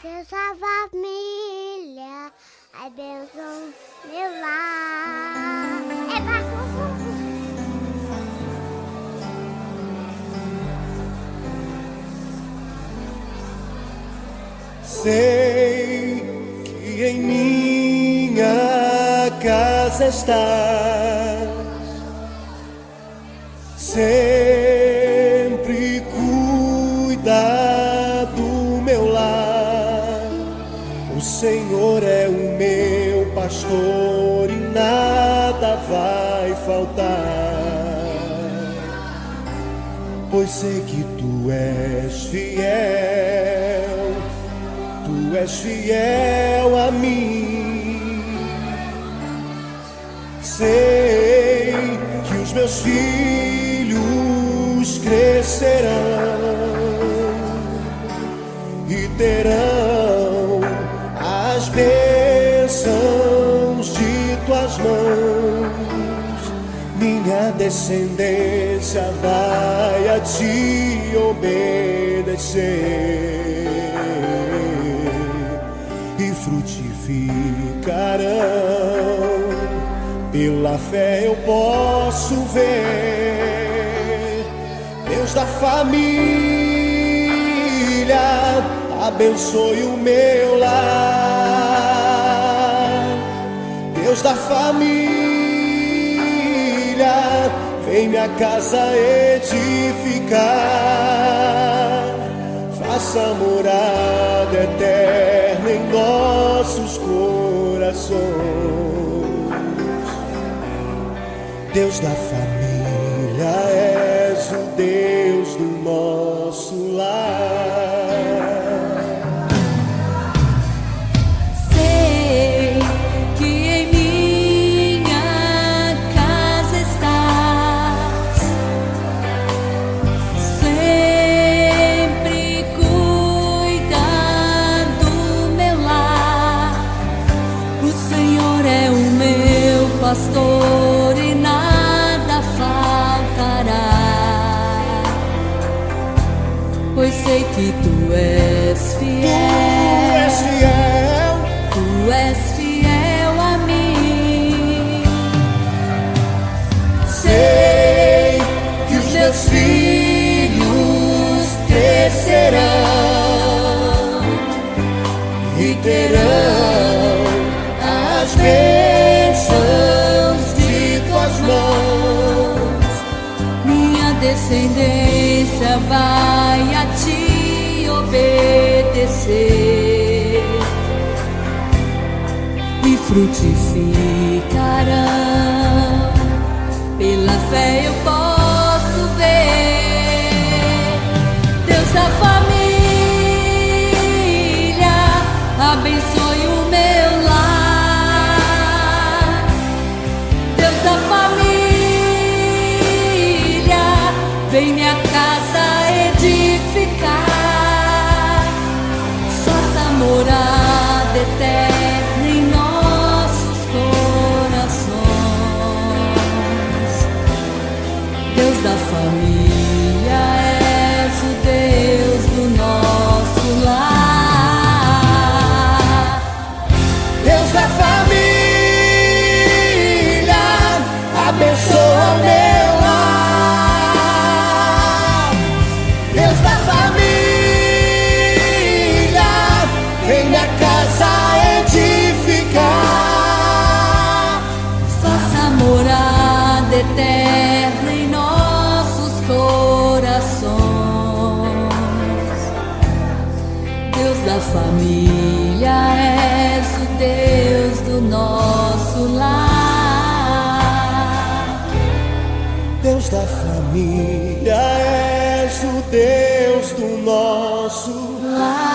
Deus a família, a bênção meu lar. Sei que em minha casa estás, sempre cuida do meu lar. O Senhor é o meu pastor e nada vai faltar, pois sei que tu és fiel, tu és fiel a mim. Sei que os meus filhos crescerão e terão as bênçãos de tuas mãos. Minha descendência vai a ti obedecer e frutificarão. Pela fé eu posso ver. Deus da família, abençoe o meu lar. Deus da família, vem minha casa edificar. Faça morada eterna em nossos corações. Deus da família, és o Deus do nosso lar. Sei que em minha casa estás, sempre cuida do meu lar. O Senhor é o meu pastor e nada faltará, pois sei que tu és fiel, tu és fiel a mim. Sei que os meus filhos crescerão e terão as bênçãos de tuas mãos. Minha descendência vai a ti obedecer e frutificarão. Pela fé eu posso ver. Deus da família, abençoe o meu lar. Deus da família, vem minha casa edificar. Faça morada eterna em nossos corações. Deus da família, és o Deus do nosso lar. Deus da família, abençoa o meu lar. Deus da família, vem minha casa edificar. Faça morada eterna em nossos corações. Deus da família, és o Deus do nosso lar. Deus da família, és o Deus do nosso Lar.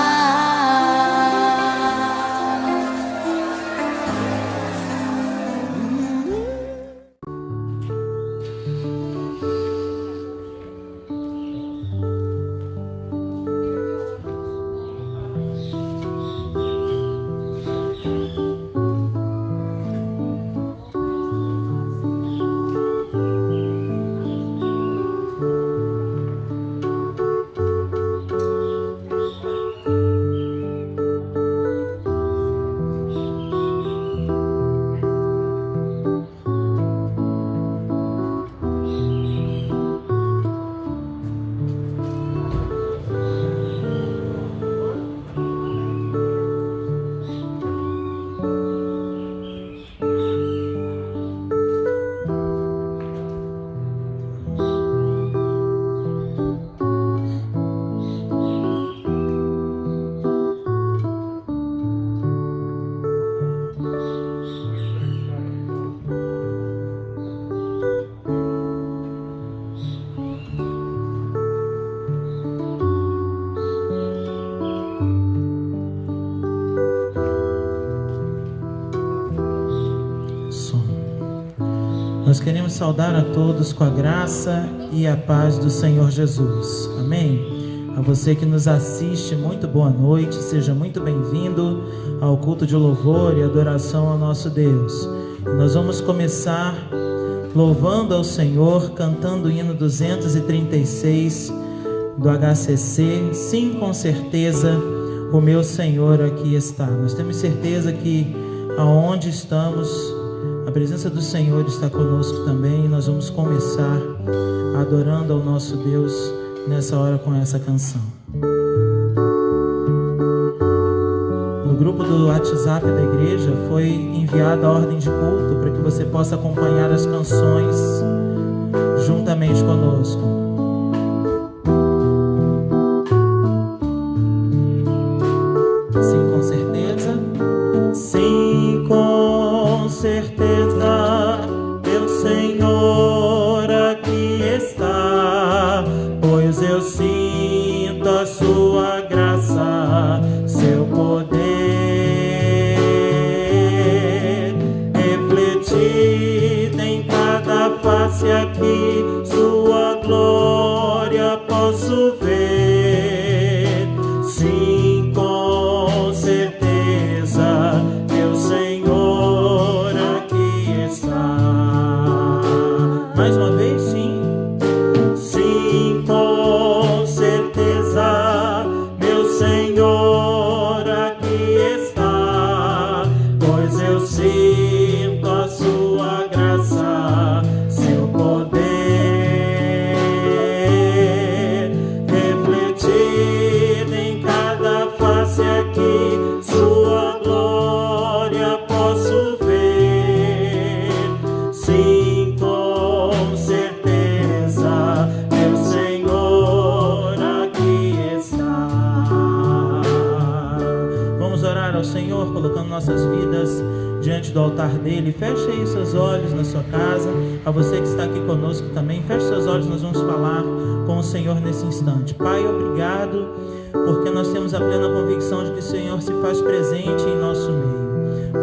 Nós queremos saudar a todos com a graça e a paz do Senhor Jesus. Amém? A você que nos assiste, muito boa noite. Seja muito bem-vindo ao culto de louvor e adoração ao nosso Deus. Nós vamos começar louvando ao Senhor, cantando o hino 236 do HCC. Sim, com certeza, o meu Senhor aqui está. Nós temos certeza que aonde estamos, a presença do Senhor está conosco também. E nós vamos começar adorando ao nosso Deus nessa hora com essa canção. No grupo do WhatsApp da igreja foi enviada a ordem de culto para que você possa acompanhar as canções juntamente conosco. Sim, com certeza. Sim, com certeza, meu Senhor aqui está, pois eu sinto a sua graça, seu poder, refletida em cada face aqui, sua glória posso ver. Sim, com certeza, meu Senhor aqui está. Mais uma vez, sim. Sim, com certeza, meu Senhor aqui está, pois eu sinto a sua graça, seu poder, refletido em cada face aqui, sua glória posso ver. Sim, com certeza, meu Senhor aqui está. Vamos orar ao Senhor, colocando nossas vidas diante do altar dele. Feche aí seus olhos na sua casa. A você que está aqui conosco também, feche seus olhos. Nós vamos falar com o Senhor nesse instante. Pai, obrigado, porque nós temos a plena convicção de que o Senhor se faz presente em nosso meio.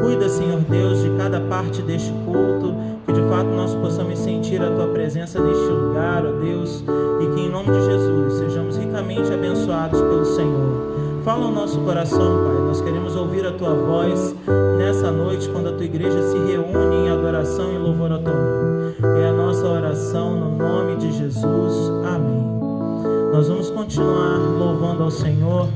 Cuida, Senhor Deus, de cada parte deste culto, que de fato nós possamos sentir a Tua presença neste lugar, ó Deus, e que em nome de Jesus sejamos ricamente abençoados pelo Senhor. Fala o nosso coração, Pai. Nós queremos ouvir a Tua voz nessa noite, quando a Tua igreja se reúne em adoração e louvor ao Teu nome. É a nossa oração no nome de Jesus. Amém. Nós vamos continuar louvando ao Senhor.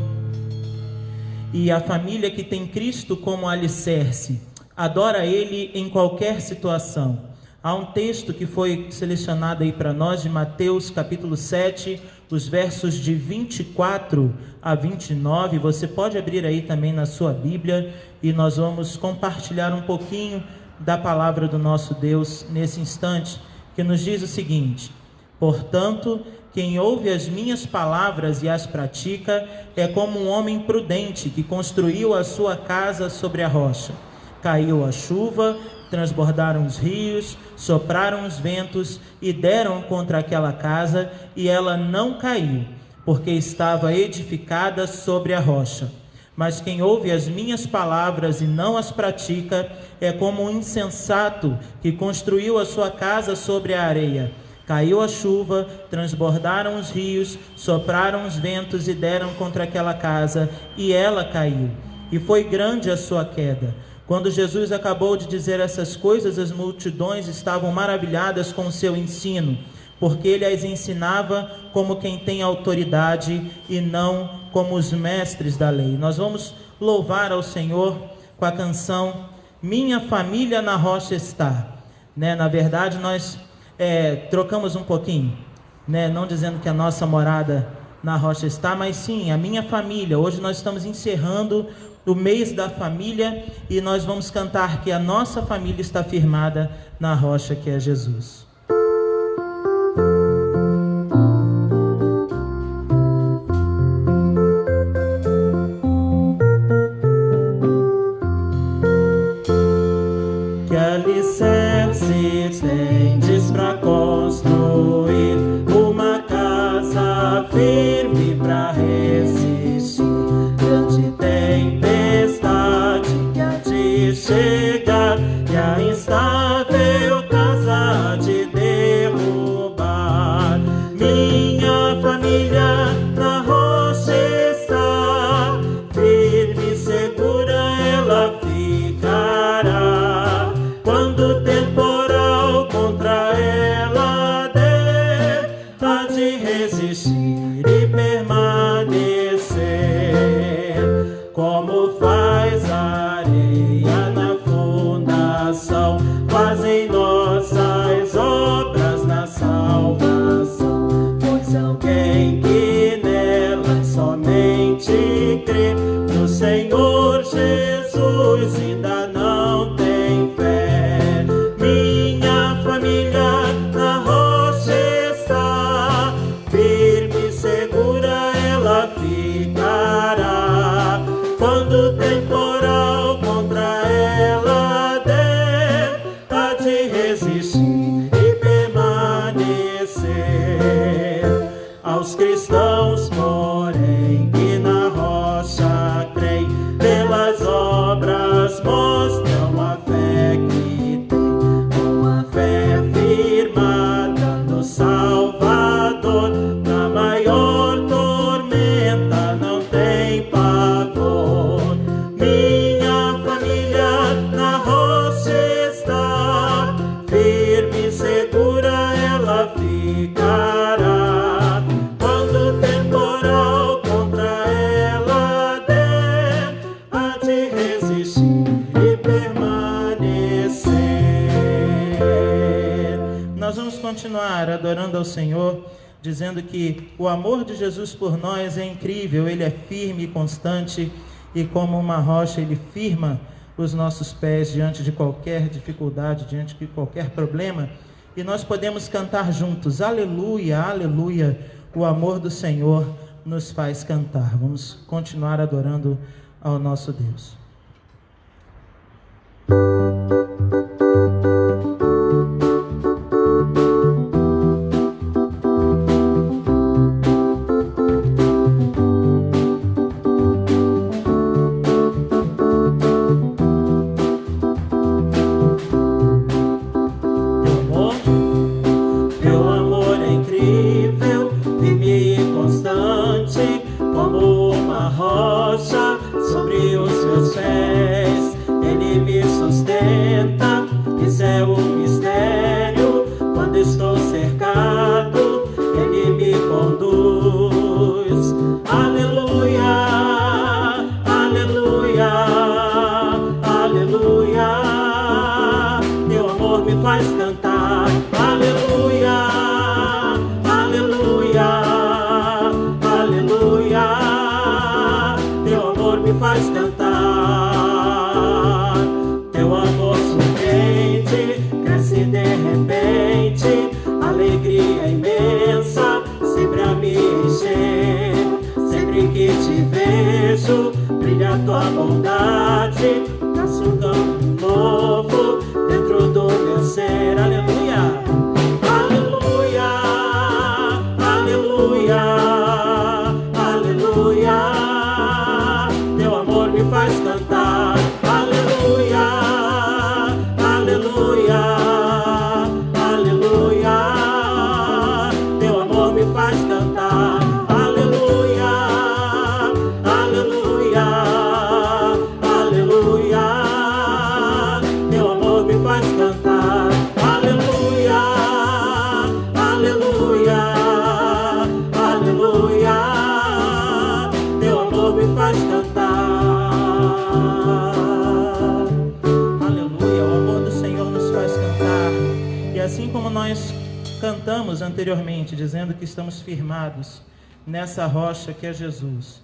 E a família que tem Cristo como alicerce adora Ele em qualquer situação. Há um texto que foi selecionado aí para nós, de Mateus capítulo 7, os versos de 24 a 29. Você pode abrir aí também na sua Bíblia e nós vamos compartilhar um pouquinho da palavra do nosso Deus nesse instante, que nos diz o seguinte: portanto, quem ouve as minhas palavras e as pratica é como um homem prudente que construiu a sua casa sobre a rocha. Caiu a chuva, transbordaram os rios, sopraram os ventos e deram contra aquela casa, e ela não caiu, porque estava edificada sobre a rocha. Mas quem ouve as minhas palavras e não as pratica é como um insensato que construiu a sua casa sobre a areia. Caiu a chuva, transbordaram os rios, sopraram os ventos e deram contra aquela casa, e ela caiu. E foi grande a sua queda. Quando Jesus acabou de dizer essas coisas, as multidões estavam maravilhadas com o seu ensino, porque ele as ensinava como quem tem autoridade e não como os mestres da lei. Nós vamos louvar ao Senhor com a canção Minha Família na Rocha Está. Na verdade, nós trocamos um pouquinho, não dizendo que a nossa morada na rocha está, mas sim, a minha família. Hoje nós estamos encerrando o mês da família e nós vamos cantar que a nossa família está firmada na rocha que é Jesus. Que alicerce tendes para construir uma casa firme para resistir grande tempestade que há de chegar, e a instável casa Senhor Jesus ainda não tem fé. Minha família na rocha está, firme e segura ela ficará. Quando o temporal contra ela der, há de resistir e permanecer. Aos cristãos, porém, que na rocha creem, pelas obras mostram a fé que tem, com a fé firmada no Salvador. Na maior tormenta não tem pavor. Minha família na rocha está, firme e segura ela ficará. Quando o temporal contra ela der, há de resistir e permanecer. Nós vamos continuar adorando ao Senhor, dizendo que o amor de Jesus por nós é incrível, Ele é firme e constante, e como uma rocha Ele firma os nossos pés diante de qualquer dificuldade, diante de qualquer problema, e nós podemos cantar juntos, aleluia, aleluia, o amor do Senhor nos faz cantar. Vamos continuar adorando ao nosso Deus. Teu amor é incrível, firme e constante, como uma rocha sobre os meus pés. Ele me sustenta, isso é um mistério. Quando estou cercado, Ele me conduz. Aleluia, aleluia, aleluia. Teu amor me faz cantar. Aleluia, aleluia, aleluia. Teu amor me faz cantar. Teu amor surpreende, cresce de repente, alegria imensa, sempre a me encher. Sempre que te vejo, brilha a tua bondade, nasce um campo novo dentro do meu ser. Aleluia, aleluia, aleluia, aleluia. Teu amor me faz cantar. Aleluia, aleluia, aleluia. Teu amor me faz cantar. Aleluia, aleluia, aleluia. Teu amor me faz cantar. Aleluia, aleluia, aleluia. Teu amor me faz cantar. Aleluia, o amor do Senhor nos faz cantar. E assim como nós cantamos anteriormente, dizendo que estamos firmados nessa rocha que é Jesus,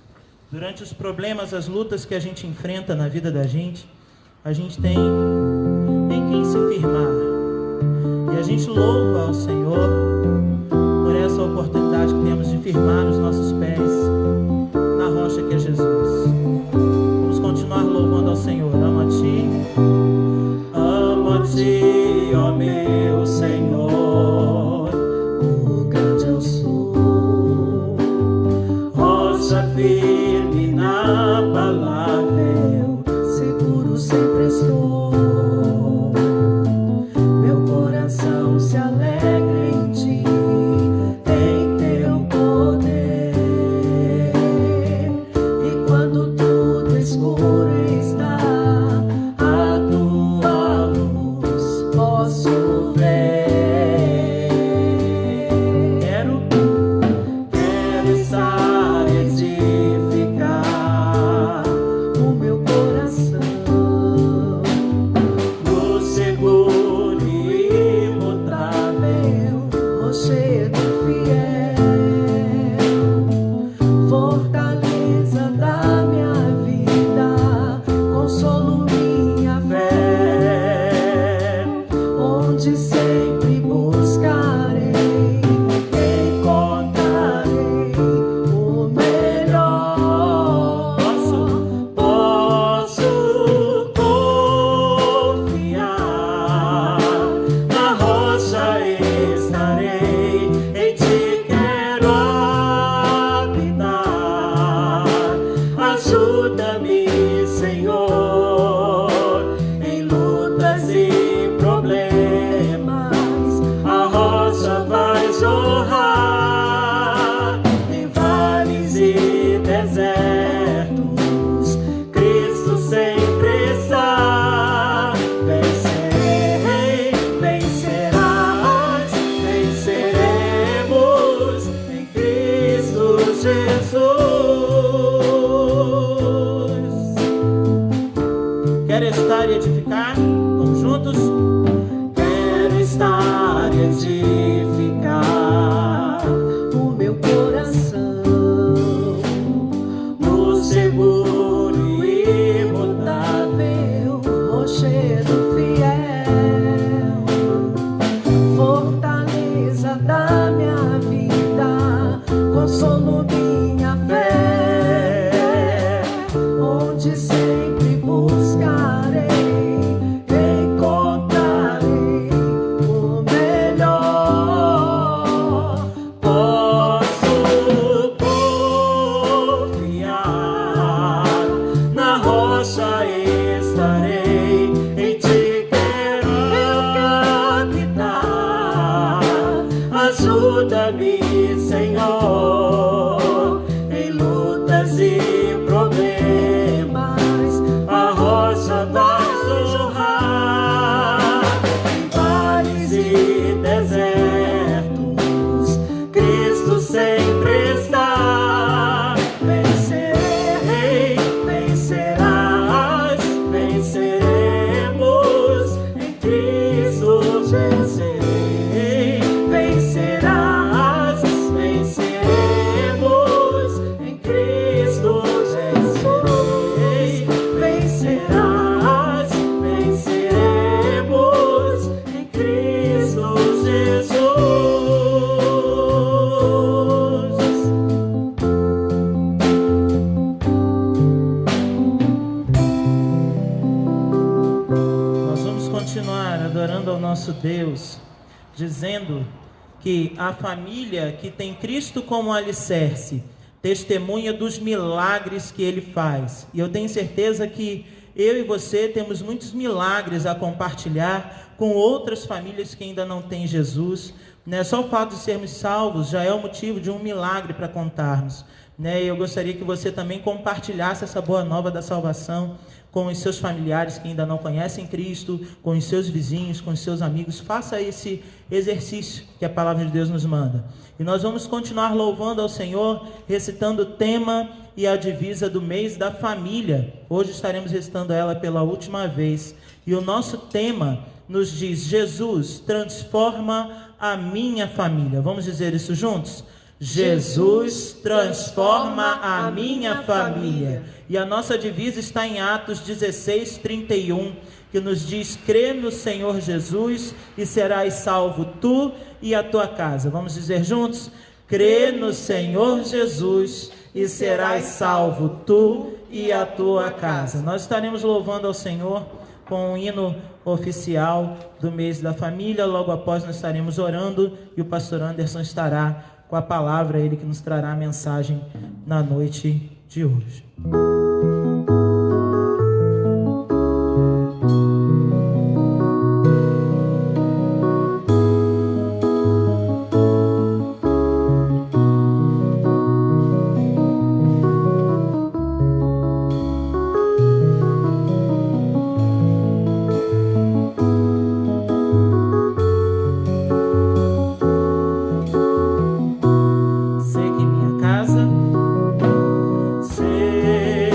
durante os problemas, as lutas que a gente enfrenta na vida da gente, a gente tem em quem se firmar. E a gente louva ao Senhor por essa oportunidade que temos de firmar os nossos pés na rocha que é Jesus. Vamos continuar louvando ao Senhor. Amo a Ti, ó meu Senhor, o grande eu sou, rocha firme na palavra, eu seguro sempre estou. Meu coração se alegra em Ti, em Teu poder, e Senhor. Em lutas e problemas, a rocha vai jorrar. Em vales e desertos, Cristo sempre está. Vencerei, vencerás, venceremos em Cristo Jesus. Quero estar e edificar? Vamos juntos? Quero estar e edificar o meu coração no seguro e imutável rochedo fiel, fortaleza da minha vida, consolo minha fé, onde sempre buscarei, encontrarei o melhor. Posso confiar, na rocha estarei, em ti quero habitar. Ajuda-me, Senhor, em lutas e problemas, a rocha vai jorrar. Em vales e desertos, Cristo sempre está. Vencerei, vencerás, venceremos em Cristo Jesus. Vencerás, venceremos em Cristo Jesus. Vencerás, venceremos em Cristo Jesus. Nós vamos continuar adorando ao nosso Deus, dizendo que a família que tem Cristo como alicerce testemunha dos milagres que Ele faz. E eu tenho certeza que eu e você temos muitos milagres a compartilhar com outras famílias que ainda não têm Jesus. Só o fato de sermos salvos já é o motivo de um milagre para contarmos. Eu gostaria que você também compartilhasse essa boa nova da salvação com os seus familiares que ainda não conhecem Cristo, com os seus vizinhos, com os seus amigos. Faça esse exercício que a palavra de Deus nos manda. E nós vamos continuar louvando ao Senhor, recitando o tema e a divisa do mês da família. Hoje estaremos recitando ela pela última vez. E o nosso tema nos diz: Jesus transforma a minha família. Vamos dizer isso juntos? Jesus transforma a minha família. E a nossa divisa está em Atos 16:31, que nos diz: crê no Senhor Jesus e serás salvo tu e a tua casa. Vamos dizer juntos? Crê no Senhor Jesus e serás salvo tu e a tua casa. Nós estaremos louvando ao Senhor com o hino oficial do mês da família. Logo após nós estaremos orando e o pastor Anderson estará com a palavra, ele que nos trará a mensagem na noite de hoje. Sei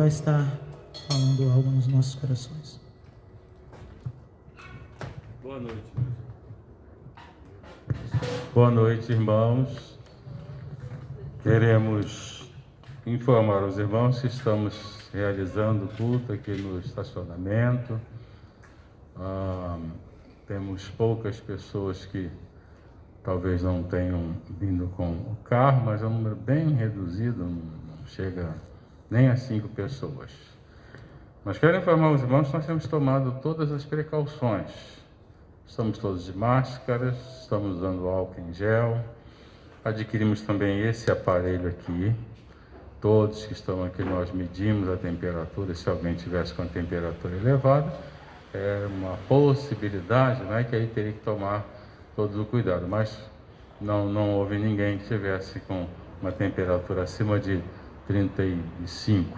vai estar falando algo nos nossos corações. Boa noite. Boa noite, irmãos. Queremos informar os irmãos que estamos realizando o culto aqui no estacionamento. Temos poucas pessoas que talvez não tenham vindo com o carro, mas é um número bem reduzido, não chega nem a 5 pessoas. Mas quero informar os irmãos que nós temos tomado todas as precauções. Estamos todos de máscaras, estamos usando álcool em gel, adquirimos também esse aparelho aqui. Todos que estão aqui nós medimos a temperatura, se alguém tivesse com a temperatura elevada, é uma possibilidade, né, que aí teria que tomar todo o cuidado, mas não houve ninguém que estivesse com uma temperatura acima de 35,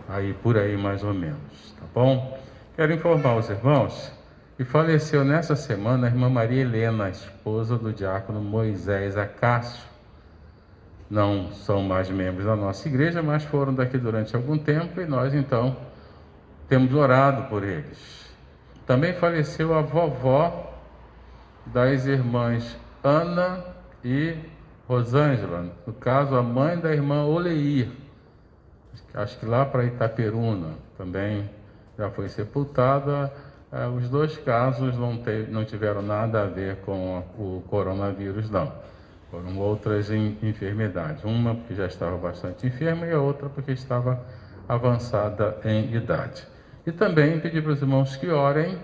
aí por aí mais ou menos, tá bom? Quero informar os irmãos que faleceu nessa semana a irmã Maria Helena, esposa do diácono Moisés Acácio. Não são mais membros da nossa igreja, mas foram daqui durante algum tempo e nós então temos orado por eles. Também faleceu a vovó das irmãs Ana e Rosângela, no caso a mãe da irmã Oleir, acho que lá para Itaperuna, também já foi sepultada. Os dois casos não tiveram nada a ver com o coronavírus, não. Foram outras enfermidades, uma porque já estava bastante enferma e a outra porque estava avançada em idade. E também pedir para os irmãos que orem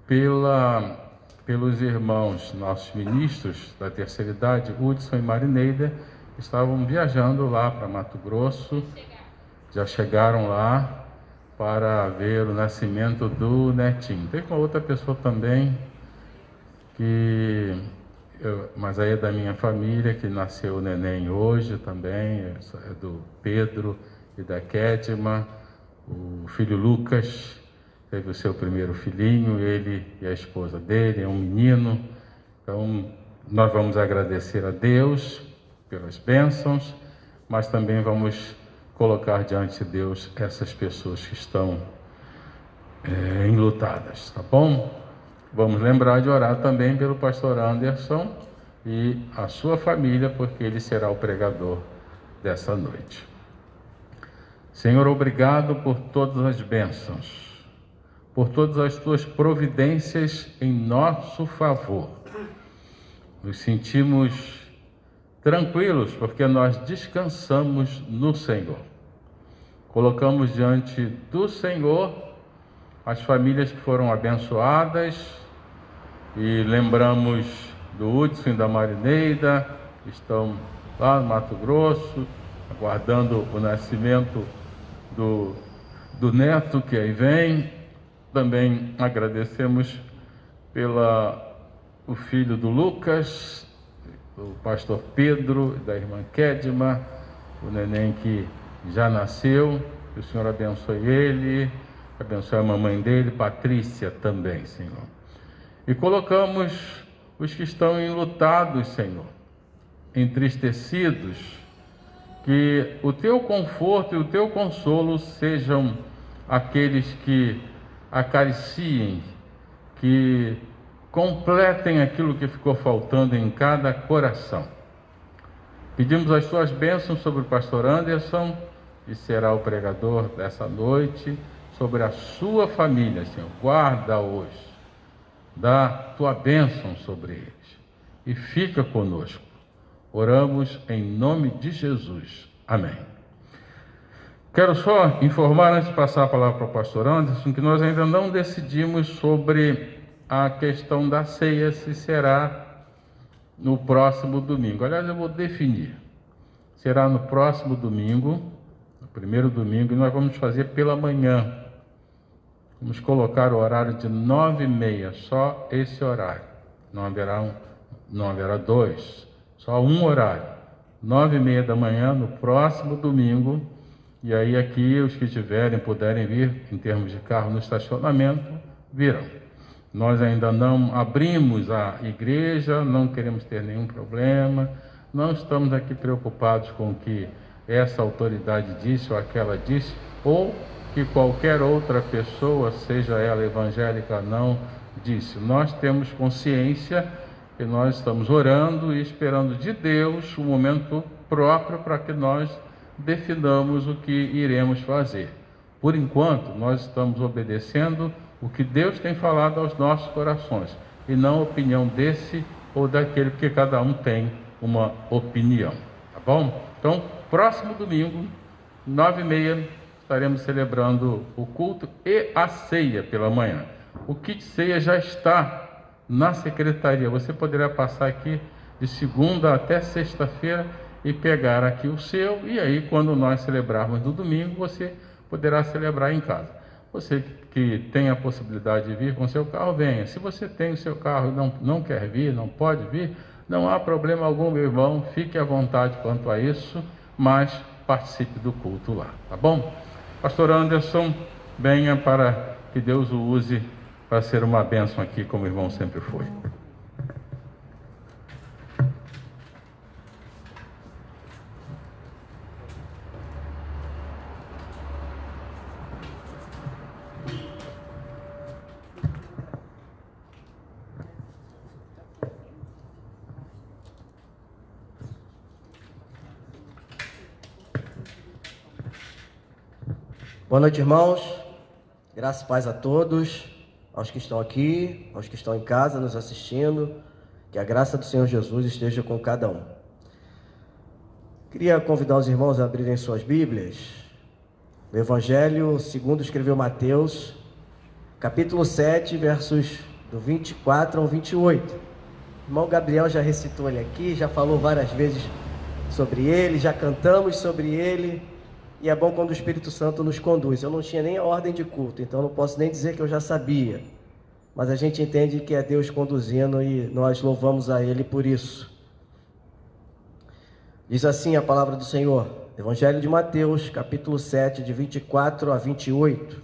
pelos irmãos, nossos ministros da terceira idade, Hudson e Marineida, que estavam viajando lá para Mato Grosso, já chegaram lá para ver o nascimento do netinho. Tem uma outra pessoa também, mas aí é da minha família, que nasceu o neném hoje também, é do Pedro e da Kétima. O filho Lucas teve o seu primeiro filhinho, ele e a esposa dele, é um menino. Então, nós vamos agradecer a Deus pelas bênçãos, mas também vamos colocar diante de Deus essas pessoas que estão enlutadas, tá bom? Vamos lembrar de orar também pelo pastor Anderson e a sua família, porque ele será o pregador dessa noite. Senhor, obrigado por todas as bênçãos, por todas as tuas providências em nosso favor. Nos sentimos tranquilos porque nós descansamos no Senhor. Colocamos diante do Senhor as famílias que foram abençoadas e lembramos do Hudson e da Marineida, que estão lá no Mato Grosso, aguardando o nascimento do neto que aí vem. Também agradecemos o filho do Lucas, o pastor Pedro, da irmã Kédima, o neném que já nasceu. Que o Senhor abençoe ele, abençoe a mamãe dele, Patrícia também, Senhor. E colocamos os que estão enlutados, Senhor, entristecidos, que o teu conforto e o teu consolo sejam aqueles que acariciem, que completem aquilo que ficou faltando em cada coração. Pedimos as tuas bênçãos sobre o pastor Anderson, que será o pregador dessa noite, sobre a sua família, Senhor. Guarda-os, dá tua bênção sobre eles e fica conosco. Oramos em nome de Jesus. Amém. Quero só informar, antes de passar a palavra para o pastor Anderson, que nós ainda não decidimos sobre a questão da ceia, se será no próximo domingo. Aliás, eu vou definir. Será no próximo domingo, no primeiro domingo, e nós vamos fazer pela manhã. Vamos colocar o horário de 9h30, só esse horário. Não haverá dois. Só um horário, 9h30 da manhã, no próximo domingo. E aí aqui, os que puderem vir, em termos de carro no estacionamento, virão. Nós ainda não abrimos a igreja, não queremos ter nenhum problema, não estamos aqui preocupados com que essa autoridade disse ou aquela disse, ou que qualquer outra pessoa, seja ela evangélica ou não, disse. Nós temos consciência que nós estamos orando e esperando de Deus um momento próprio para que nós definamos o que iremos fazer. Por enquanto, nós estamos obedecendo o que Deus tem falado aos nossos corações, e não a opinião desse ou daquele, porque cada um tem uma opinião, tá bom? Então, próximo domingo, 9h30, estaremos celebrando o culto e a ceia pela manhã. O kit ceia já está na secretaria, você poderá passar aqui de segunda até sexta-feira e pegar aqui o seu, e aí quando nós celebrarmos no domingo, você poderá celebrar em casa. Você que tem a possibilidade de vir com seu carro, venha. Se você tem o seu carro e não quer vir, não pode vir, não há problema algum, meu irmão, fique à vontade quanto a isso, mas participe do culto lá, tá bom? Pastor Anderson, venha para que Deus o use para ser uma bênção aqui, como o irmão sempre foi. Boa noite, irmãos. Graça e paz a todos, aos que estão aqui, aos que estão em casa nos assistindo. Que a graça do Senhor Jesus esteja com cada um. Queria convidar os irmãos a abrirem suas Bíblias. O Evangelho segundo escreveu Mateus, capítulo 7, versos do 24 ao 28. O irmão Gabriel já recitou ele aqui, já falou várias vezes sobre ele, já cantamos sobre ele. E é bom quando o Espírito Santo nos conduz. Eu não tinha nem a ordem de culto, então não posso nem dizer que eu já sabia. Mas a gente entende que é Deus conduzindo e nós louvamos a Ele por isso. Diz assim a palavra do Senhor, Evangelho de Mateus, capítulo 7, de 24 a 28.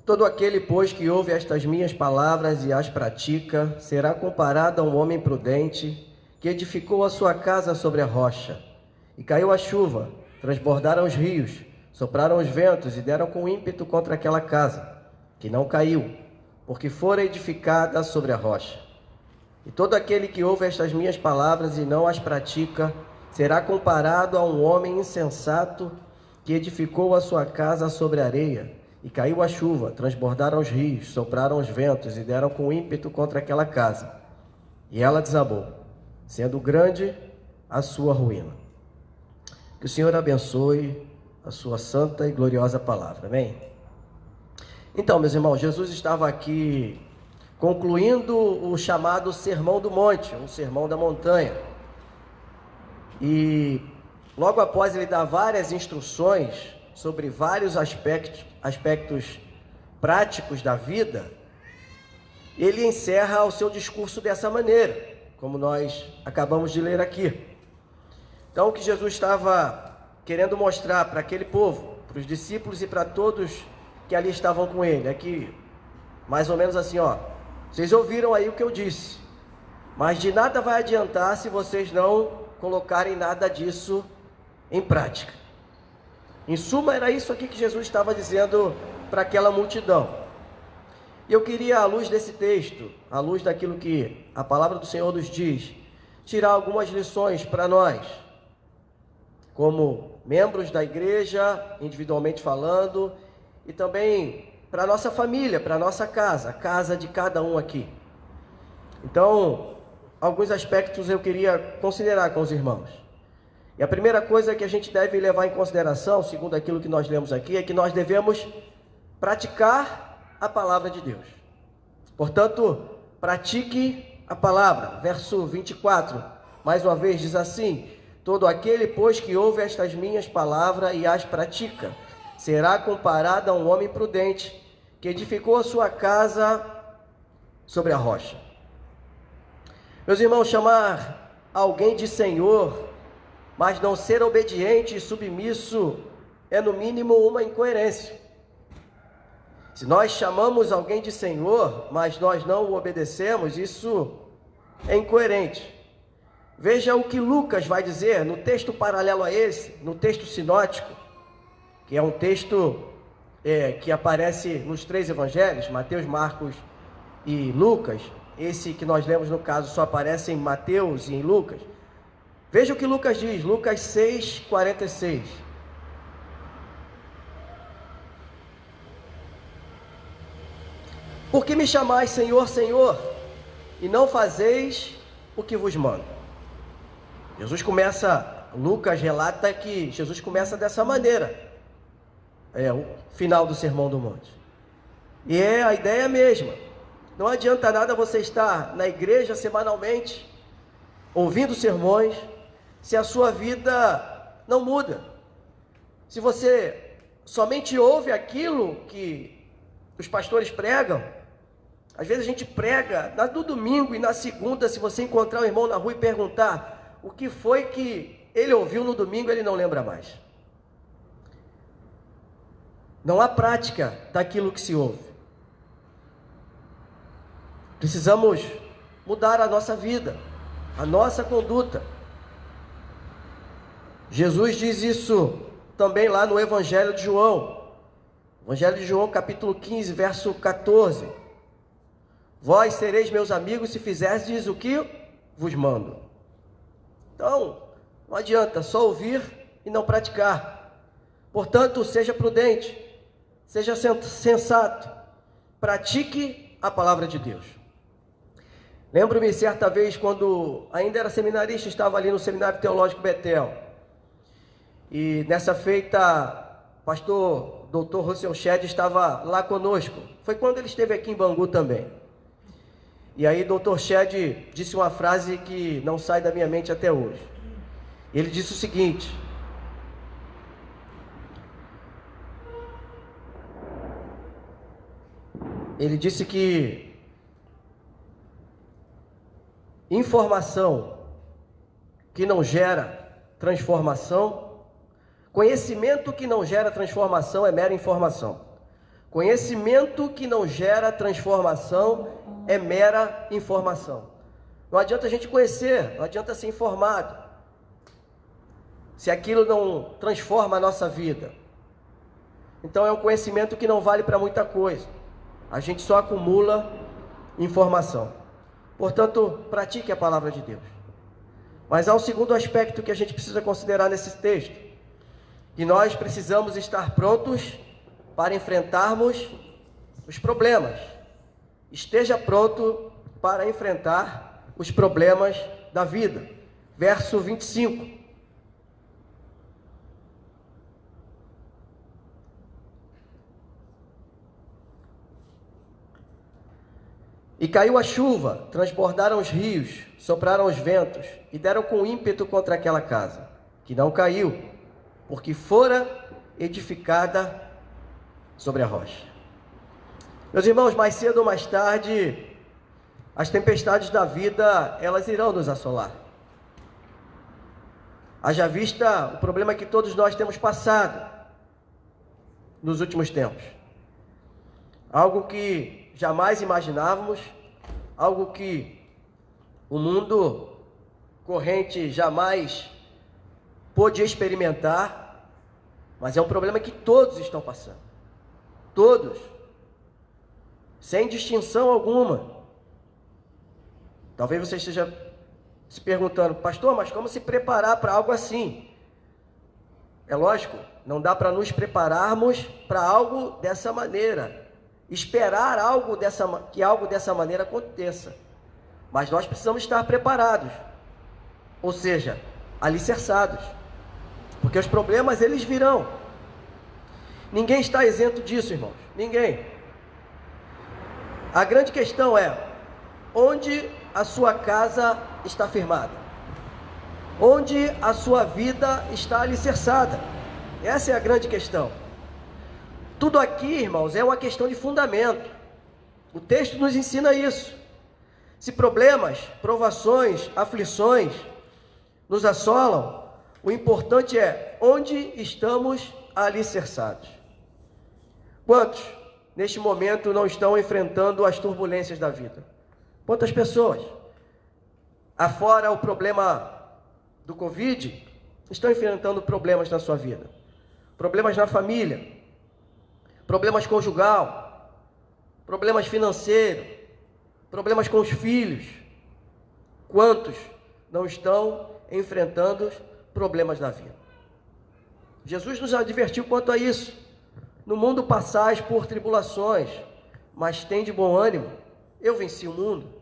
Todo aquele, pois, que ouve estas minhas palavras e as pratica, será comparado a um homem prudente, que edificou a sua casa sobre a rocha. E caiu a chuva, transbordaram os rios, sopraram os ventos e deram com ímpeto contra aquela casa, que não caiu, porque fora edificada sobre a rocha. E todo aquele que ouve estas minhas palavras e não as pratica, será comparado a um homem insensato, que edificou a sua casa sobre a areia. E caiu a chuva, transbordaram os rios, sopraram os ventos e deram com ímpeto contra aquela casa. E ela desabou, sendo grande a sua ruína. Que o Senhor abençoe a sua santa e gloriosa palavra, amém? Então, meus irmãos, Jesus estava aqui concluindo o chamado Sermão do Monte, um sermão da montanha. E logo após ele dar várias instruções sobre vários aspectos práticos da vida, ele encerra o seu discurso dessa maneira, como nós acabamos de ler aqui. Então, o que Jesus estava querendo mostrar para aquele povo, para os discípulos e para todos que ali estavam com ele, é que, mais ou menos assim, vocês ouviram aí o que eu disse, mas de nada vai adiantar se vocês não colocarem nada disso em prática. Em suma, era isso aqui que Jesus estava dizendo para aquela multidão. E eu queria, à luz desse texto, à luz daquilo que a palavra do Senhor nos diz, tirar algumas lições para nós, como membros da igreja, individualmente falando, e também para a nossa família, para a nossa casa, a casa de cada um aqui. Então, alguns aspectos eu queria considerar com os irmãos. E a primeira coisa que a gente deve levar em consideração, segundo aquilo que nós lemos aqui, é que nós devemos praticar a palavra de Deus. Portanto, pratique a palavra. Verso 24, mais uma vez, diz assim: todo aquele, pois, que ouve estas minhas palavras e as pratica, será comparado a um homem prudente, que edificou a sua casa sobre a rocha. Meus irmãos, chamar alguém de Senhor, mas não ser obediente e submisso, é no mínimo uma incoerência. Se nós chamamos alguém de Senhor, mas nós não o obedecemos, isso é incoerente. Veja o que Lucas vai dizer no texto paralelo a esse, no texto sinótico, que é um texto que aparece nos 3 evangelhos, Mateus, Marcos e Lucas. Esse que nós lemos no caso só aparece em Mateus e em Lucas. Veja o que Lucas diz, Lucas 6:46. Por que me chamais Senhor, Senhor, e não fazeis o que vos mando? Lucas relata que Jesus começa dessa maneira. É o final do Sermão do Monte. E é a ideia mesma. Não adianta nada você estar na igreja semanalmente, ouvindo sermões, se a sua vida não muda. Se você somente ouve aquilo que os pastores pregam. Às vezes a gente prega no domingo e na segunda, se você encontrar um irmão na rua e perguntar o que foi que ele ouviu no domingo, ele não lembra mais. Não há prática daquilo que se ouve. Precisamos mudar a nossa vida, a nossa conduta. Jesus diz isso também lá no Evangelho de João. Evangelho de João, capítulo 15, verso 14. Vós sereis meus amigos se fizerdes o que vos mando. Então, não adianta só ouvir e não praticar. Portanto, seja prudente, seja sensato, pratique a palavra de Deus. Lembro-me certa vez, quando ainda era seminarista, estava ali no Seminário Teológico Betel. E nessa feita, pastor Dr. Russell Shedd estava lá conosco. Foi quando ele esteve aqui em Bangu também. E aí Dr. Shedd disse uma frase que não sai da minha mente até hoje. Ele disse o seguinte: ele disse que informação que não gera transformação, conhecimento que não gera transformação é mera informação. Conhecimento que não gera transformação é mera informação. Não adianta a gente conhecer, não adianta ser informado, se aquilo não transforma a nossa vida. Então é um conhecimento que não vale para muita coisa. A gente só acumula informação. Portanto, pratique a palavra de Deus. Mas há um segundo aspecto que a gente precisa considerar nesse texto, que nós precisamos estar prontos para enfrentarmos os problemas. Esteja pronto para enfrentar os problemas da vida. Verso 25. E caiu a chuva, transbordaram os rios, sopraram os ventos e deram com ímpeto contra aquela casa, que não caiu, porque fora edificada sobre a rocha. Meus irmãos, mais cedo ou mais tarde, as tempestades da vida, elas irão nos assolar. Haja vista o problema que todos nós temos passado nos últimos tempos. Algo que jamais imaginávamos, algo que o mundo corrente jamais pôde experimentar, mas é um problema que todos estão passando. Todos, sem distinção alguma. Talvez você esteja se perguntando: pastor, mas como se preparar para algo assim? É lógico, não dá para nos prepararmos para algo dessa maneira, esperar que algo dessa maneira aconteça. Mas nós precisamos estar preparados, ou seja, alicerçados, porque os problemas eles virão. Ninguém está isento disso, irmãos, ninguém. A grande questão é: onde a sua casa está firmada? Onde a sua vida está alicerçada? Essa é a grande questão. Tudo aqui, irmãos, é uma questão de fundamento. O texto nos ensina isso. Se problemas, provações, aflições nos assolam, o importante é onde estamos alicerçados. Quantos, neste momento, não estão enfrentando as turbulências da vida? Quantas pessoas? afora o problema do Covid, estão enfrentando problemas na sua vida. Problemas na família, problemas conjugal, problemas financeiros, problemas com os filhos. Quantos não estão enfrentando problemas da vida? Jesus nos advertiu quanto a isso. No mundo passais por tribulações, mas tem de bom ânimo, eu venci o mundo.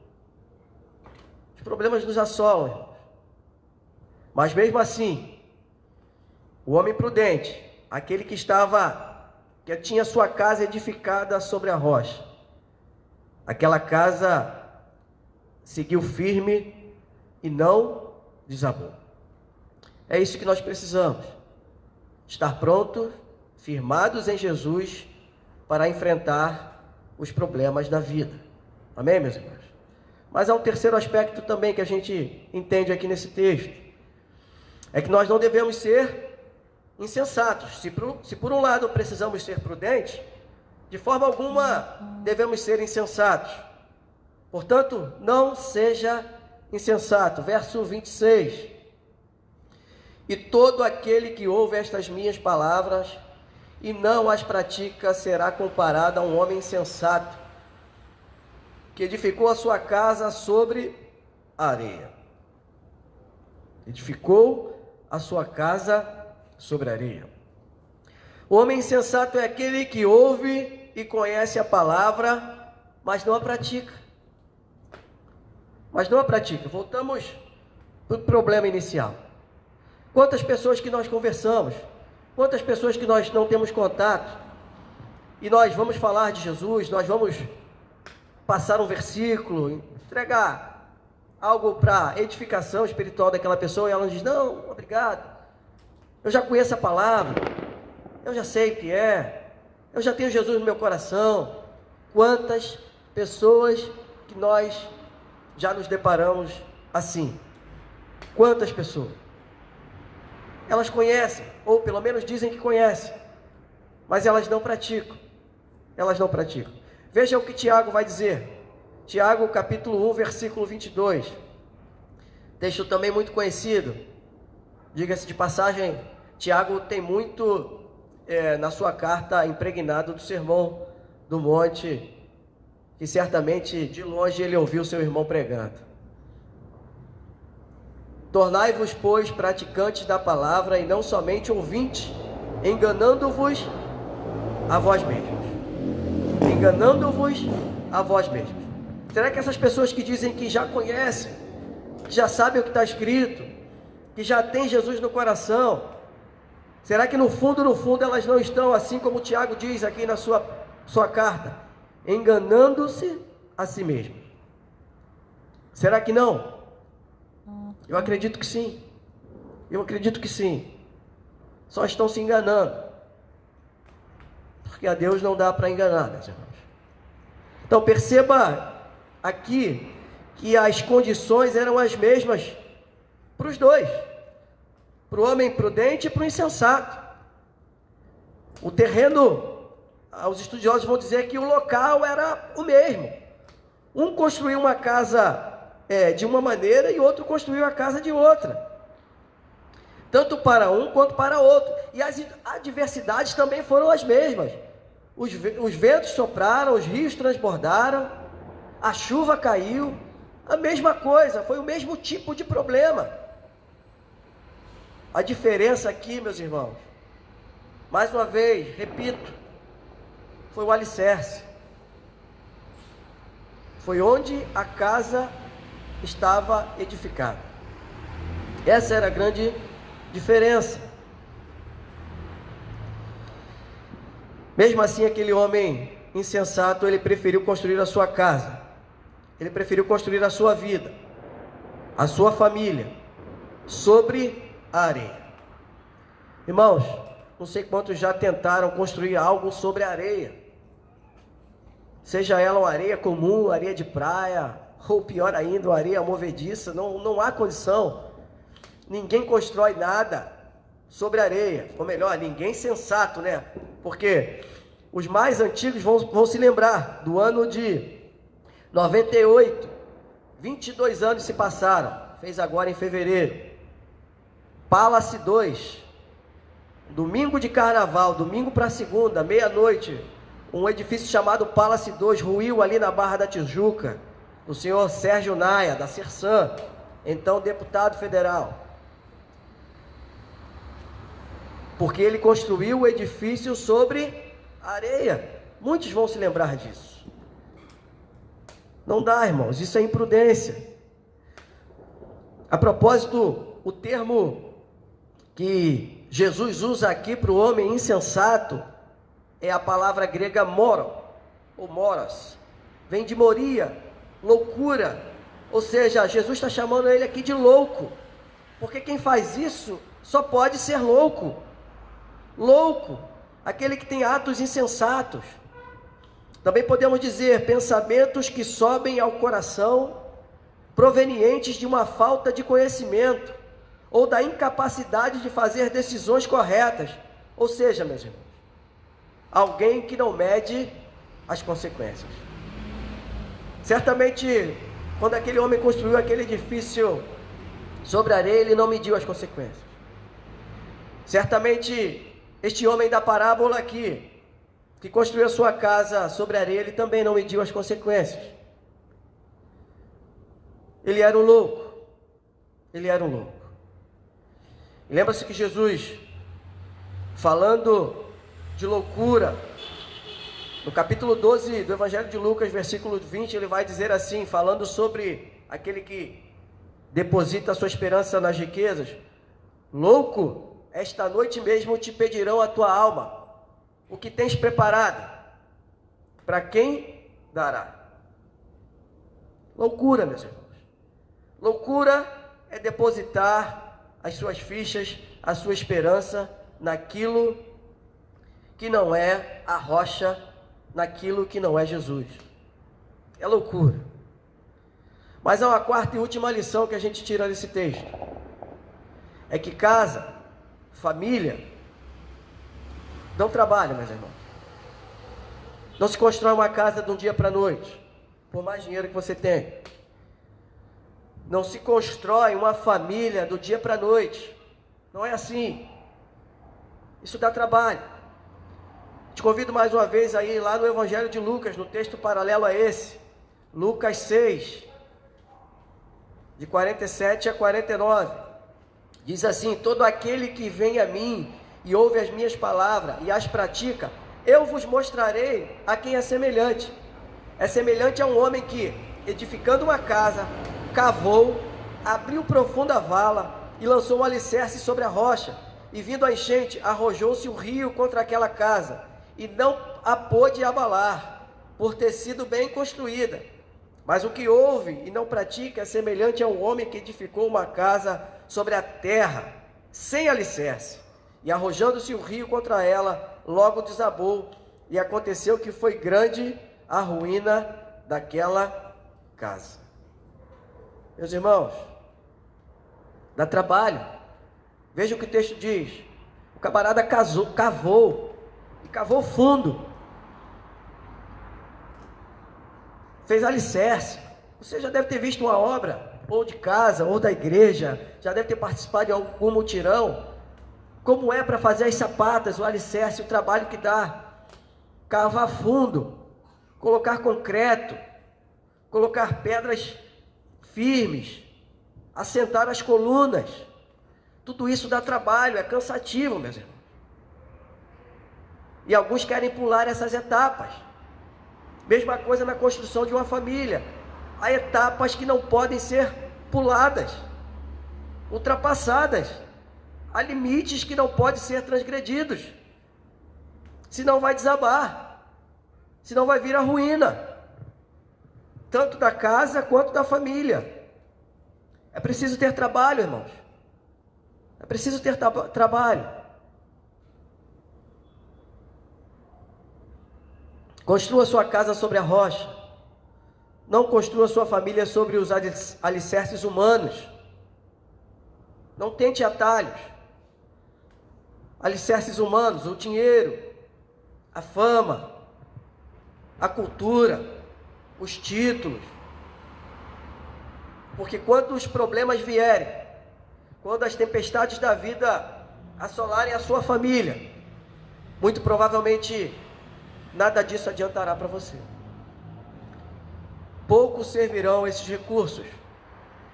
Os problemas nos assolam, irmãos. Mas mesmo assim, o homem prudente, aquele que tinha sua casa edificada sobre a rocha, aquela casa seguiu firme e não desabou. É isso que nós precisamos. Estar prontos, firmados em Jesus, para enfrentar os problemas da vida. Amém, meus irmãos? Mas há um terceiro aspecto também que a gente entende aqui nesse texto. É que nós não devemos ser insensatos. Se por um lado precisamos ser prudentes, de forma alguma devemos ser insensatos. Portanto, não seja insensato. Verso 26. E todo aquele que ouve estas minhas palavras e não as pratica será comparado a um homem insensato que edificou a sua casa sobre a areia. Edificou a sua casa sobre a areia. O homem insensato é aquele que ouve e conhece a palavra, mas não a pratica. Voltamos para o problema inicial. Quantas pessoas que nós conversamos, quantas pessoas que nós não temos contato, e nós vamos falar de Jesus, nós vamos passar um versículo, entregar algo para edificação espiritual daquela pessoa, e ela nos diz: não, obrigado, eu já conheço a palavra, eu já sei o que é, eu já tenho Jesus no meu coração. Quantas pessoas que nós já nos deparamos assim? Quantas pessoas? Elas conhecem, ou pelo menos dizem que conhecem, mas elas não praticam. Veja o que Tiago vai dizer. Tiago, capítulo 1, versículo 22. Texto também muito conhecido. Diga-se de passagem, Tiago tem muito na sua carta impregnado do Sermão do Monte, que certamente de longe ele ouviu seu irmão pregando. Tornai-vos, pois, praticantes da palavra e não somente ouvintes, enganando-vos a vós mesmos. Será que essas pessoas que dizem que já conhecem, que já sabem o que está escrito, que já têm Jesus no coração, será que no fundo elas não estão, assim como o Tiago diz aqui na sua carta, enganando-se a si mesmos? Será que não? Eu acredito que sim. Só estão se enganando. Porque a Deus não dá para enganar, meus irmãos. Então perceba aqui que as condições eram as mesmas para os dois. Para o homem prudente e para o insensato. O terreno, os estudiosos vão dizer que o local era o mesmo. Um construiu uma casa de uma maneira e outro construiu a casa de outra. Tanto para um quanto para outro. E as adversidades também foram as mesmas. Os ventos sopraram, os rios transbordaram, a chuva caiu. A mesma coisa, foi o mesmo tipo de problema. A diferença aqui, meus irmãos, mais uma vez, repito, foi o alicerce. Foi onde a casa estava edificada. Essa era a grande diferença. Mesmo assim, aquele homem insensato, ele preferiu construir a sua casa, ele preferiu construir a sua vida, a sua família, sobre a areia. Irmãos, não sei quantos já tentaram construir algo sobre a areia, seja ela uma areia comum, areia de praia, ou pior ainda, uma areia movediça. Não há condição. Ninguém constrói nada sobre areia, ou melhor, ninguém sensato, né? Porque os mais antigos vão se lembrar do ano de 98, 22 anos se passaram. fez agora em fevereiro. Palace 2, domingo de carnaval, domingo para segunda, meia-noite, um edifício chamado Palace 2 ruiu ali na Barra da Tijuca, do senhor Sérgio Naia, da Sersan, então deputado federal. Porque ele construiu o edifício sobre areia. Muitos vão se lembrar disso. Não dá, irmãos, isso é imprudência. A propósito, o termo que Jesus usa aqui para o homem insensato é a palavra grega moro, ou moros. Vem de moria, loucura. Ou seja, Jesus está chamando ele aqui de louco. Porque quem faz isso só pode ser louco. Louco, aquele que tem atos insensatos. Também podemos dizer pensamentos que sobem ao coração, provenientes de uma falta de conhecimento, ou da incapacidade de fazer decisões corretas. Ou seja, meus irmãos, alguém que não mede as consequências. Certamente, quando aquele homem construiu aquele edifício sobre areia, ele não mediu as consequências. Certamente, este homem da parábola aqui, que construiu a sua casa sobre areia, ele também não mediu as consequências. Ele era um louco. Ele era um louco. Lembra-se que Jesus, falando de loucura, no capítulo 12 do Evangelho de Lucas, versículo 20, ele vai dizer assim, falando sobre aquele que deposita a sua esperança nas riquezas: louco, esta noite mesmo te pedirão a tua alma. O que tens preparado? Para quem dará? Loucura, meus irmãos. Loucura é depositar as suas fichas, a sua esperança naquilo que não é a rocha, naquilo que não é Jesus. É loucura. Mas há uma quarta e última lição que a gente tira desse texto. É que casa, família, não trabalha, meus irmãos. Não se constrói uma casa de um dia para a noite, por mais dinheiro que você tenha. Não se constrói uma família do dia para a noite. Não é assim. Isso dá trabalho. Te convido mais uma vez a ir lá no Evangelho de Lucas, no texto paralelo a esse. Lucas 6, de 47 a 49. Diz assim: todo aquele que vem a mim e ouve as minhas palavras e as pratica, eu vos mostrarei a quem é semelhante. É semelhante a um homem que, edificando uma casa, cavou, abriu profunda vala e lançou um alicerce sobre a rocha. E vindo a enchente, arrojou-se o rio contra aquela casa, e não a pôde abalar, por ter sido bem construída. Mas o que ouve e não pratica é semelhante a um homem que edificou uma casa sobre a terra, sem alicerce. E arrojando-se o rio contra ela, logo desabou, e aconteceu que foi grande a ruína daquela casa. Meus irmãos, dá trabalho. Veja o que o texto diz. O camarada cavou, e cavou fundo. Fez alicerce. Você já deve ter visto uma obra, ou de casa, ou da igreja, já deve ter participado de algum mutirão. Como é para fazer as sapatas, o alicerce, o trabalho que dá. Cavar fundo, colocar concreto, colocar pedras firmes, assentar as colunas. Tudo isso dá trabalho, é cansativo, meus irmãos. E alguns querem pular essas etapas. Mesma coisa na construção de uma família. Há etapas que não podem ser puladas, ultrapassadas. Há limites que não podem ser transgredidos. Senão vai desabar. Senão vai vir a ruína. Tanto da casa quanto da família. É preciso ter trabalho, irmãos. É preciso ter trabalho. Construa sua casa sobre a rocha. Não construa sua família sobre os alicerces humanos. Não tente atalhos. Alicerces humanos, o dinheiro, a fama, a cultura, os títulos. Porque quando os problemas vierem, quando as tempestades da vida assolarem a sua família, muito provavelmente nada disso adiantará para você. Pouco servirão esses recursos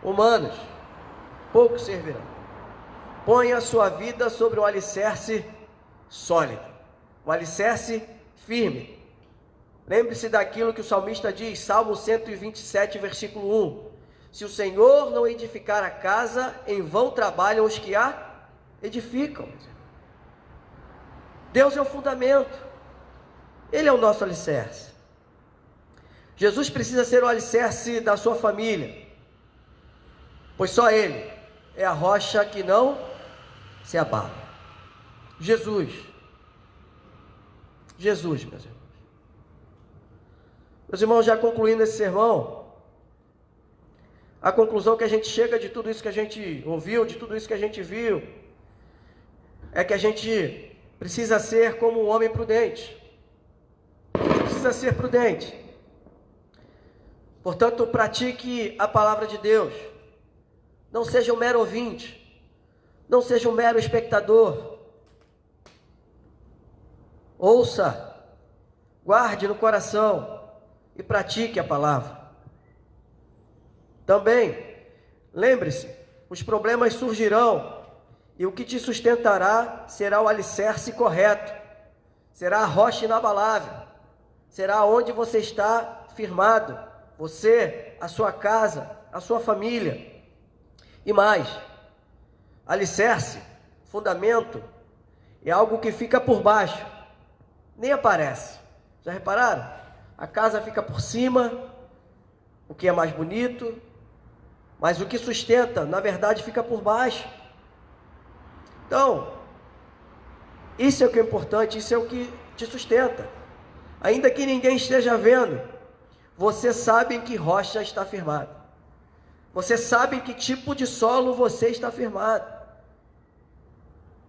humanos, pouco servirão. Ponha a sua vida sobre um alicerce sólido, um alicerce firme. Lembre-se daquilo que o salmista diz, Salmo 127, versículo 1. Se o Senhor não edificar a casa, em vão trabalham os que a edificam. Deus é o fundamento. Ele é o nosso alicerce. Jesus precisa ser o alicerce da sua família, pois só Ele é a rocha que não se abala. Jesus, meus irmãos. Meus irmãos, já concluindo esse sermão, a conclusão que a gente chega de tudo isso que a gente ouviu, de tudo isso que a gente viu, é que a gente precisa ser como um homem prudente. Precisa ser prudente. Portanto, pratique a palavra de Deus. Não seja um mero ouvinte. Não seja um mero espectador. Ouça, guarde no coração e pratique a palavra. Também, lembre-se, os problemas surgirão e o que te sustentará será o alicerce correto, será a rocha inabalável, será onde você está firmado, você, a sua casa, a sua família. E mais, alicerce, fundamento, é algo que fica por baixo, nem aparece. Já repararam? A casa fica por cima, o que é mais bonito, mas o que sustenta, na verdade, fica por baixo. Então, isso é o que é importante, isso é o que te sustenta. Ainda que ninguém esteja vendo, você sabe em que rocha está firmado. Você sabe em que tipo de solo você está firmado.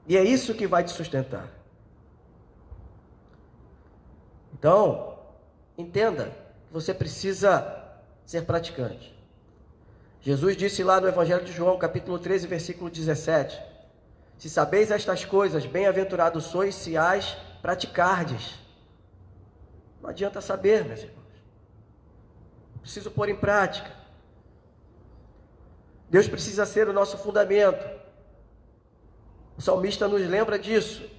E é isso que vai te sustentar. Então, entenda, você precisa ser praticante. Jesus disse lá no Evangelho de João, capítulo 13, versículo 17: se sabeis estas coisas, bem-aventurados sois se as praticardes. Não adianta saber, meus irmãos. Preciso pôr em prática. Deus precisa ser o nosso fundamento. O salmista nos lembra disso.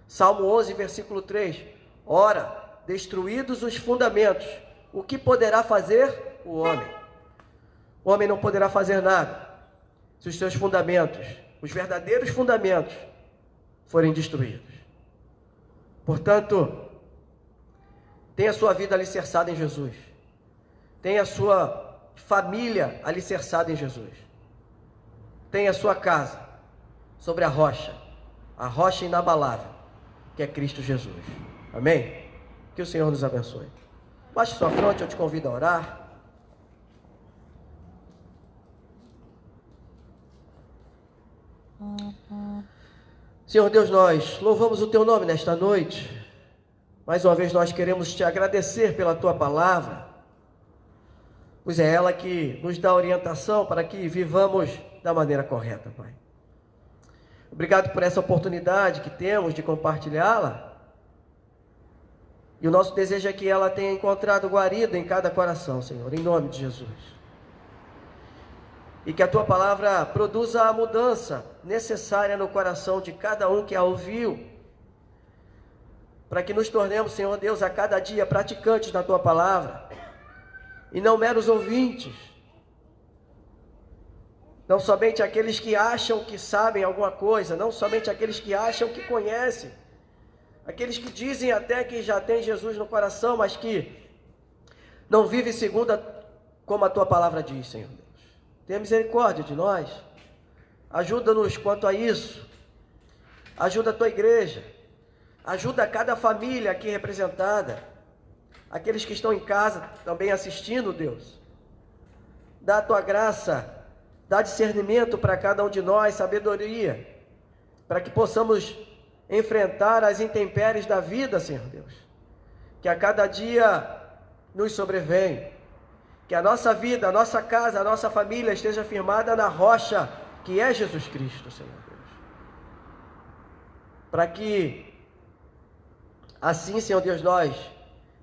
Salmo 11, versículo 3. Ora, destruídos os fundamentos, o que poderá fazer o homem? O homem não poderá fazer nada se os seus fundamentos, os verdadeiros fundamentos, forem destruídos. Portanto, tenha a sua vida alicerçada em Jesus. Tenha a sua família alicerçada em Jesus. Tenha a sua casa sobre a rocha inabalável, que é Cristo Jesus. Amém? Que o Senhor nos abençoe. Baixe sua fronte, eu te convido a orar. Senhor Deus, nós louvamos o Teu nome nesta noite. Mais uma vez nós queremos Te agradecer pela Tua palavra, pois é ela que nos dá orientação para que vivamos da maneira correta, Pai. Obrigado por essa oportunidade que temos de compartilhá-la. E o nosso desejo é que ela tenha encontrado guarida em cada coração, Senhor, em nome de Jesus. E que a Tua palavra produza a mudança necessária no coração de cada um que a ouviu, para que nos tornemos, Senhor Deus, a cada dia praticantes da Tua palavra, e não meros ouvintes, não somente aqueles que acham que sabem alguma coisa, não somente aqueles que acham que conhecem, aqueles que dizem até que já tem Jesus no coração, mas que não vivem segundo como a Tua palavra diz, Senhor Deus. Tenha misericórdia de nós, ajuda-nos quanto a isso, ajuda a Tua igreja, ajuda cada família aqui representada, aqueles que estão em casa também assistindo, Deus. Dá a Tua graça, dá discernimento para cada um de nós, sabedoria, para que possamos enfrentar as intempéries da vida, Senhor Deus, que a cada dia nos sobrevém. Que a nossa vida, a nossa casa, a nossa família esteja firmada na rocha que é Jesus Cristo, Senhor Deus. Para que assim, Senhor Deus, nós,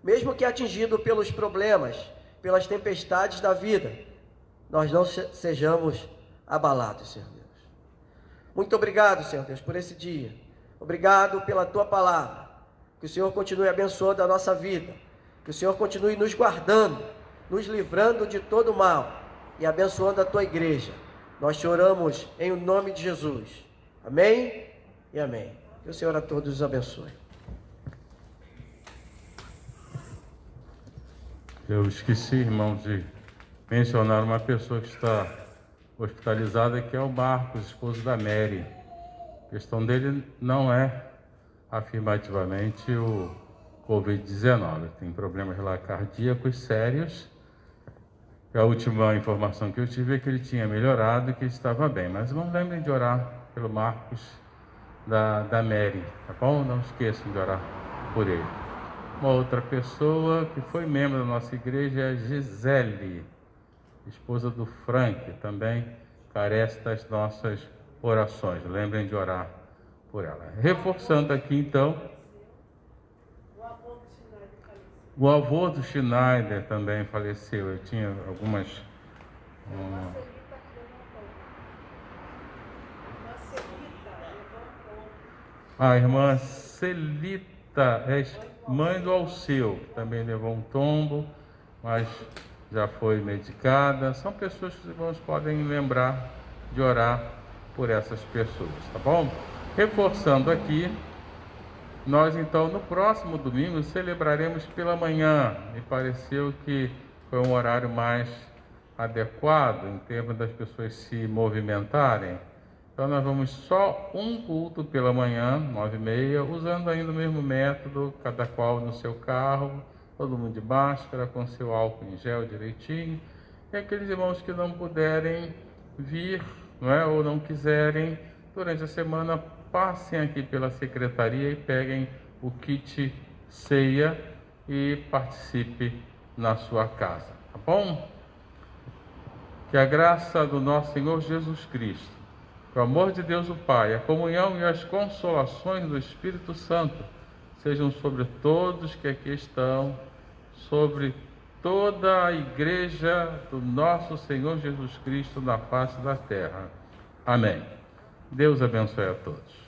mesmo que atingido pelos problemas, pelas tempestades da vida, nós não sejamos abalados, Senhor Deus. Muito obrigado, Senhor Deus, por esse dia. Obrigado pela Tua palavra. Que o Senhor continue abençoando a nossa vida. Que o Senhor continue nos guardando, nos livrando de todo mal e abençoando a Tua igreja. Nós te oramos em nome de Jesus. Amém e amém. Que o Senhor a todos os abençoe. Eu esqueci, irmãos, de mencionar uma pessoa que está hospitalizada, que é o Marcos, esposo da Mary. A questão dele não é afirmativamente o Covid-19. Tem problemas lá cardíacos sérios. A última informação que eu tive é que ele tinha melhorado e que ele estava bem. Mas não lembrem de orar pelo Marcos da Mary, tá bom? Não esqueçam de orar por ele. Uma outra pessoa que foi membro da nossa igreja é a Gisele, esposa do Frank, também carece das nossas orações. Lembrem de orar por ela. Reforçando aqui então, o avô do Schneider também faleceu. Eu tinha algumas... A irmã Celita é mãe do Alceu, que também levou um tombo, mas já foi medicada. São pessoas que os irmãos podem lembrar de orar por essas pessoas, tá bom? Reforçando aqui, nós então no próximo domingo celebraremos pela manhã. Me pareceu que foi um horário mais adequado em termos das pessoas se movimentarem. Então nós vamos só um culto pela manhã, 9h30, usando ainda o mesmo método, cada qual no seu carro, todo mundo de máscara, com seu álcool em gel direitinho. E aqueles irmãos que não puderem vir, não é, ou não quiserem, durante a semana, passem aqui pela secretaria e peguem o kit ceia e participe na sua casa, tá bom? Que a graça do nosso Senhor Jesus Cristo, o amor de Deus o Pai, a comunhão e as consolações do Espírito Santo sejam sobre todos que aqui estão, sobre toda a igreja do nosso Senhor Jesus Cristo na face da terra. Amém. Deus abençoe a todos.